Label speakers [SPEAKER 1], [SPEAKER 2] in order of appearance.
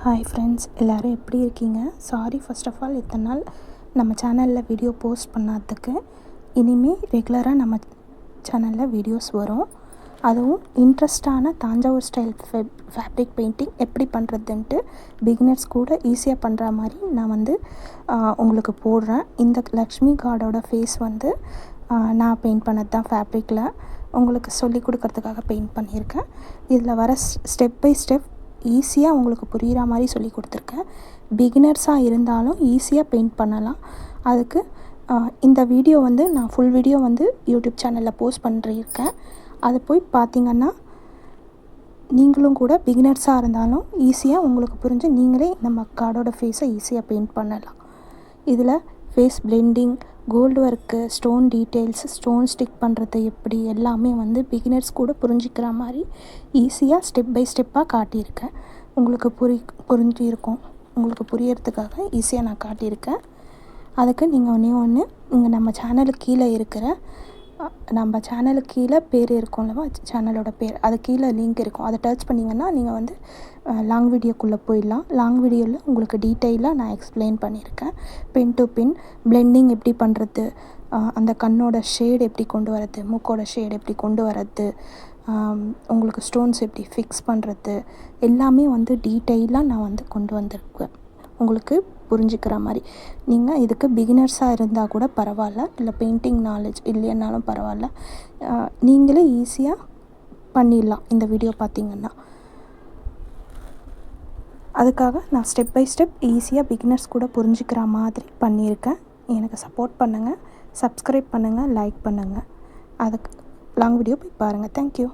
[SPEAKER 1] Hi friends, எல்லோரும் எப்படி இருக்கீங்க? சாரி ஃபர்ஸ்ட் ஆஃப் ஆல் இத்தனை நாள் நம்ம சேனலில் வீடியோ போஸ்ட் பண்ணாததுக்கு. இனிமேல் ரெகுலராக நம்ம சேனலில் வீடியோஸ் வரும். அதுவும் இன்ட்ரெஸ்டான தாஞ்சாவூர் ஸ்டைல் ஃபேப்ரிக் பெயிண்டிங் எப்படி பண்ணுறதுன்ட்டு பிகினர்ஸ் கூட ஈஸியாக பண்ணுற மாதிரி நான் உங்களுக்கு போடுறேன். இந்த லக்ஷ்மி காடோட ஃபேஸ் நான் பெயிண்ட் பண்ணது தான் ஃபேப்ரிக்கில் உங்களுக்கு சொல்லி கொடுக்கறதுக்காக பெயிண்ட் பண்ணியிருக்கேன். இதில் வர ஸ்டெப் பை ஸ்டெப் ஈஸியாக உங்களுக்கு புரிகிற மாதிரி சொல்லி கொடுத்துருக்கேன். பிகினர்ஸாக இருந்தாலும் ஈஸியாக பெயிண்ட் பண்ணலாம். அதுக்கு இந்த வீடியோ நான் ஃபுல் வீடியோ யூடியூப் சேனலில் போஸ்ட் பண்ணியிருக்கேன். அதை போய் பார்த்திங்கன்னா நீங்களும் கூட பிகினர்ஸாக இருந்தாலும் ஈஸியாக உங்களுக்கு புரிஞ்சு நீங்களே நம்ம கார்டோட ஃபேஸை ஈஸியாக பெயிண்ட் பண்ணலாம். இதில் face blending, gold work, stone details, stone stick பண்ணுறது எப்படி எல்லாமே பிகினர்ஸ் கூட புரிஞ்சிக்கிற மாதிரி ஈஸியாக ஸ்டெப் பை ஸ்டெப்பாக காட்டியிருக்கேன். உங்களுக்கு புரிஞ்சிருக்கும். உங்களுக்கு புரியறதுக்காக ஈஸியாக நான் காட்டியிருக்கேன். அதுக்கு நீங்கள் ஒன்று இங்கே நம்ம சேனலுக்கு கீழே இருக்கிற பேர் இருக்கும்லவா, சேனலோட பேர், அது கீழே லிங்க் இருக்கும். அதை டச் பண்ணிங்கன்னா நீங்கள் லாங் வீடியோக்குள்ளே போயிடலாம். லாங் வீடியோவில் உங்களுக்கு டீட்டெயிலாக நான் எக்ஸ்பிளைன் பண்ணியிருக்கேன். பின் டு பின் பிளெண்டிங் எப்படி பண்ணுறது, அந்த கண்ணோட ஷேட் எப்படி கொண்டு வரது, மூக்கோட ஷேட் எப்படி கொண்டு வரது, உங்களுக்கு ஸ்டோன்ஸ் எப்படி ஃபிக்ஸ் பண்ணுறது எல்லாமே டீட்டெயிலாக நான் கொண்டு வந்திருக்கேன். உங்களுக்கு புரிஞ்சுக்கிற மாதிரி. நீங்கள் இதுக்கு பிகினர்ஸாக இருந்தால் கூட பரவாயில்ல, இல்லை பெயிண்டிங் நாலேஜ் இல்லைன்னாலும் பரவாயில்ல, நீங்களே ஈஸியாக பண்ணிடலாம் இந்த வீடியோ பார்த்திங்கன்னா. அதுக்காக நான் ஸ்டெப் பை ஸ்டெப் ஈஸியாக பிகினர்ஸ் கூட புரிஞ்சுக்கிற மாதிரி பண்ணியிருக்கேன். எனக்கு சப்போர்ட் பண்ணுங்கள், சப்ஸ்கிரைப் பண்ணுங்கள், லைக் பண்ணுங்கள். அதுக்கு லாங் வீடியோ போய் பாருங்கள். தேங்க்யூ.